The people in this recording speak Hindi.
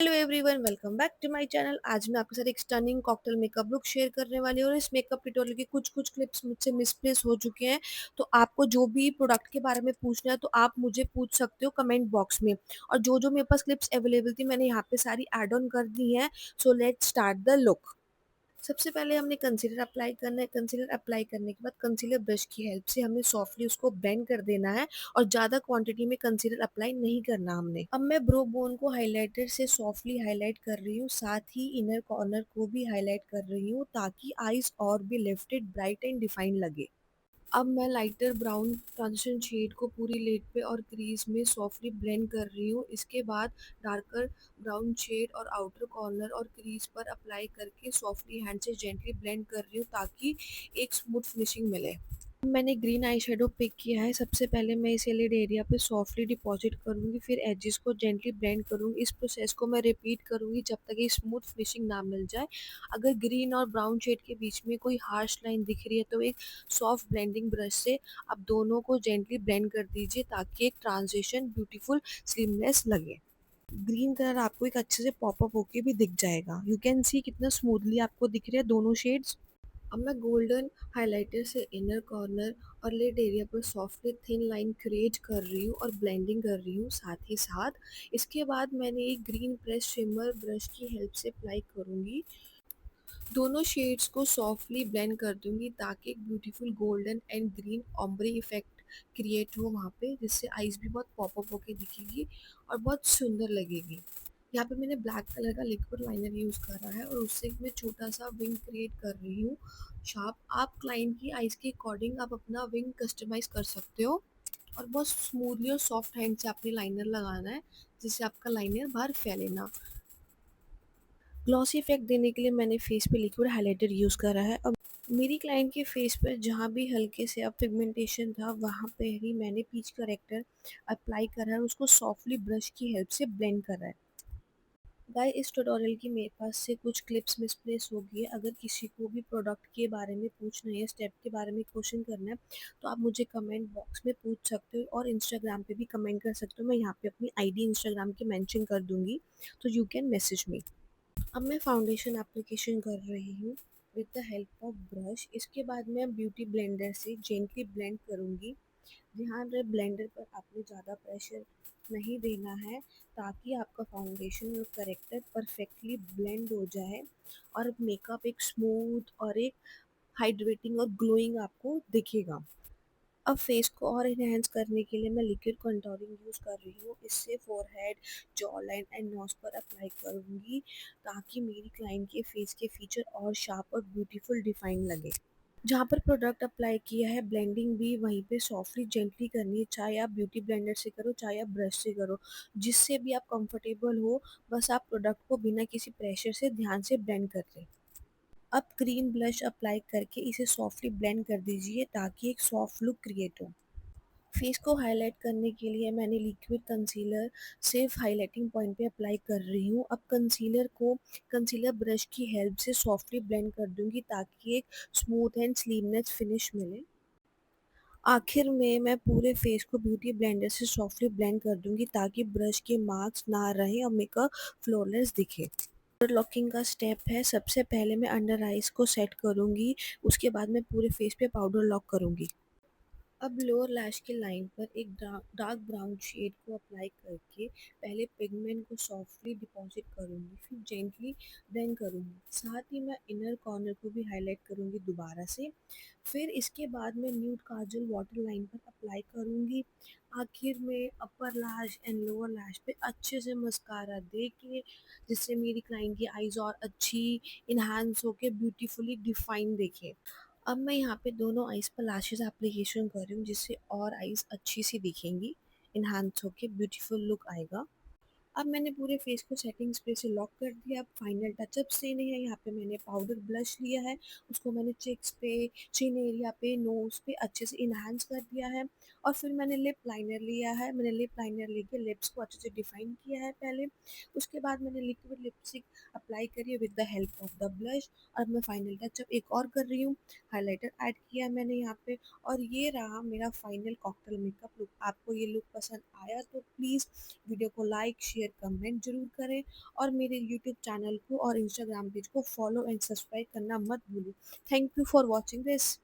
Hello everyone, welcome back to my channel. आज मैं आपके साथ एक stunning cocktail makeup look share करने वाली हूँ और इस मेकअप ट्यूटोरियल के कुछ कुछ क्लिप्स मुझसे मिसप्लेस हो चुके हैं। तो आपको जो भी प्रोडक्ट के बारे में पूछना है तो आप मुझे पूछ सकते हो कमेंट बॉक्स में। और जो जो मेरे पास क्लिप्स अवेलेबल थी मैंने यहाँ पे सारी ऐड ऑन कर दी हैं। So let's start the look. सबसे पहले हमने कंसीलर अप्लाई करना है। कंसीलर अप्लाई करने के बाद कंसीलर ब्रश की हेल्प से हमें सॉफ्टली उसको ब्लेंड कर देना है और ज़्यादा क्वांटिटी में कंसीलर अप्लाई नहीं करना हमने। अब मैं ब्रो बोन को हाइलाइटर से सॉफ्टली हाईलाइट कर रही हूँ, साथ ही इनर कॉर्नर को भी हाईलाइट कर रही हूँ ताकि आईज और भी लिफ्टेड, ब्राइट एंड डिफाइन लगे। अब मैं लाइटर ब्राउन ट्रांजिशन शेड को पूरी लिड पे और क्रीज में सॉफ्टली ब्लेंड कर रही हूँ। इसके बाद डार्कर ब्राउन शेड और आउटर कॉर्नर और क्रीज पर अप्लाई करके सॉफ्टली हैंड से जेंटली ब्लेंड कर रही हूँ ताकि एक स्मूथ फिनिशिंग मिले। मैंने ग्रीन आई शेडो पिक किया है। सबसे पहले मैं इसे लिड एरिया पे सॉफ्टली डिपॉजिट करूंगी, फिर एजेस को जेंटली ब्लेंड करूंगी। इस प्रोसेस को मैं रिपीट करूंगी जब तक ये स्मूथ फिनिशिंग ना मिल जाए। अगर ग्रीन और ब्राउन शेड के बीच में कोई हार्श लाइन दिख रही है तो एक सॉफ्ट ब्लेंडिंग ब्रश से आप दोनों को जेंटली ब्लेंड कर दीजिए ताकि एक ट्रांजिशन ब्यूटीफुल स्लिमनेस लगे। ग्रीन कलर आपको एक अच्छे से पॉपअप होके भी दिख जाएगा। यू कैन सी कितना स्मूथली आपको दिख रहा है दोनों शेड्स। अब मैं गोल्डन हाइलाइटर से इनर कॉर्नर और लिड एरिया पर सॉफ्टली थिन लाइन क्रिएट कर रही हूँ और ब्लेंडिंग कर रही हूँ साथ ही साथ। इसके बाद मैंने एक ग्रीन प्रेस शिमर ब्रश की हेल्प से अप्लाई करूँगी। दोनों शेड्स को सॉफ्टली ब्लेंड कर दूंगी ताकि एक beautiful golden and green ombre effect create हो वहाँ पे, जिससे आईज भी बहुत पॉपअप होके दिखेगी और बहुत सुंदर लगेगी। यहाँ पे मैंने ब्लैक कलर का लिक्विड लाइनर यूज़ करा है और उससे मैं छोटा सा विंग क्रिएट कर रही हूँ शार्प। आप क्लाइंट की आइज़ के अकॉर्डिंग आप अपना विंग कस्टमाइज कर सकते हो। और बहुत स्मूथली और सॉफ्ट हैंड से आपने लाइनर लगाना है जिससे आपका लाइनर बाहर फैले ना। ग्लॉसी इफेक्ट देने के लिए मैंने फेस पे लिक्विड हाइलाइटर यूज़ करा है। अब मेरी क्लाइंट के फेस पर जहाँ भी हल्के से अब पिगमेंटेशन था वहाँ पे ही मैंने पीच करेक्टर अप्लाई करा है और उसको सॉफ्टली ब्रश की हेल्प से ब्लेंड करा है। गाइस, इस ट्यूटोरियल की मेरे पास से कुछ क्लिप्स मिसप्लेस हो गई है। अगर किसी को भी प्रोडक्ट के बारे में पूछना है, स्टेप के बारे में क्वेश्चन करना है तो आप मुझे कमेंट बॉक्स में पूछ सकते हो और इंस्टाग्राम पे भी कमेंट कर सकते हो। मैं यहाँ पे अपनी आईडी इंस्टाग्राम की मेंशन कर दूंगी, तो यू कैन मैसेज मी। अब मैं फाउंडेशन एप्लीकेशन कर रही हूँ with the help of brush. इसके बाद मैं ब्यूटी ब्लेंडर से जेंटली ब्लेंड करूँगी। ध्यान रहे ब्लेंडर पर आपने ज़्यादा प्रेशर नहीं देना है ताकि आपका फाउंडेशन और करेक्टर परफेक्टली ब्लेंड हो जाए और मेकअप एक स्मूथ और एक हाइड्रेटिंग और ग्लोइंग आपको दिखेगा। अब फेस को और इन्हेंस करने के लिए मैं लिक्विड कंटूरिंग यूज़ कर रही हूँ। इससे forehead, jaw line and nose पर अप्लाई करूँगी ताकि मेरी क्लाइंट के फेस के फीचर और शार्प और ब्यूटीफुल डिफाइन लगे। जहाँ पर प्रोडक्ट अप्लाई किया है ब्लेंडिंग भी वहीं पे सॉफ्टली जेंटली करनी है, चाहे आप ब्यूटी ब्लेंडर से करो चाहे आप ब्रश से करो, जिससे भी आप कंफर्टेबल हो। बस आप प्रोडक्ट को बिना किसी प्रेशर से ध्यान से ब्लेंड कर लें। अब क्रीम ब्लश अप्लाई करके इसे सॉफ्टली ब्लेंड कर दीजिए ताकि एक सॉफ्ट लुक क्रिएट हो। फेस को हाईलाइट करने के लिए मैंने लिक्विड कंसीलर सिर्फ हाईलाइटिंग पॉइंट पे अप्लाई कर रही हूँ। अब कंसीलर को कंसीलर ब्रश की हेल्प से सॉफ्टली ब्लेंड कर दूंगी ताकि एक स्मूथ एंड स्लीमनेस फिनिश मिले। आखिर में मैं पूरे फेस को ब्यूटी ब्लेंडर से सॉफ्टली ब्लेंड कर दूंगी ताकि ब्रश के मार्क्स ना रहे और मेकअप फ्लॉलेस दिखे। अंडर लॉकिंग का स्टेप है। सबसे पहले मैं अंडर आइज को सेट करूंगी, उसके बाद मैं पूरे फेस पे पाउडर लॉक करूंगी। अब लोअर लैश की लाइन पर एक डार्क ब्राउन शेड को अप्लाई करके पहले पिगमेंट को सॉफ्टली डिपॉजिट करूँगी, फिर जेंटली ब्लेंड करूँगी। साथ ही मैं इनर कॉर्नर को भी हाईलाइट करूँगी दोबारा से। फिर इसके बाद मैं न्यूड काजल वाटर लाइन पर अप्लाई करूँगी। आखिर में अपर लैश एंड लोअर लैश पे अच्छे से मस्कारा दे के, जिससे मेरी क्लाइंट की आईज और अच्छी इन्हांस होके ब्यूटीफुली डिफाइन दिखे। अब मैं यहाँ पे दोनों आईज पर लैशेस एप्लीकेशन कर रही हूँ जिससे और आईज अच्छी सी दिखेंगी, इन्हांस होके ब्यूटीफुल लुक आएगा। अब मैंने पूरे फेस को सेटिंग स्प्रे से लॉक कर दिया। अब फाइनल टचअप्स देने हैं। यहाँ पे मैंने पाउडर ब्लश लिया है, उसको मैंने चिक्स पे, चिन एरिया पे, नोज पे अच्छे से इन्हांस कर दिया है। और फिर मैंने लिप लाइनर लिया है। मैंने लिप लाइनर लेके लिप्स को अच्छे से डिफाइन किया है पहले। उसके बाद मैंने लिक्विड लिपस्टिक अप्लाई करी है with the help of the blush. और मैं फाइनल टचअप एक और कर रही हूँ, हाईलाइटर ऐड किया है मैंने यहाँ पे। और ये रहा मेरा फाइनल कॉकटेल मेकअप लुक। आपको ये लुक पसंद आया तो प्लीज़ वीडियो को लाइक, शेयर शेयर, कमेंट ज़रूर करें और मेरे यूट्यूब चैनल को और इंस्टाग्राम पेज को फॉलो एंड सब्सक्राइब करना मत भूलिए। Thank you for watching this.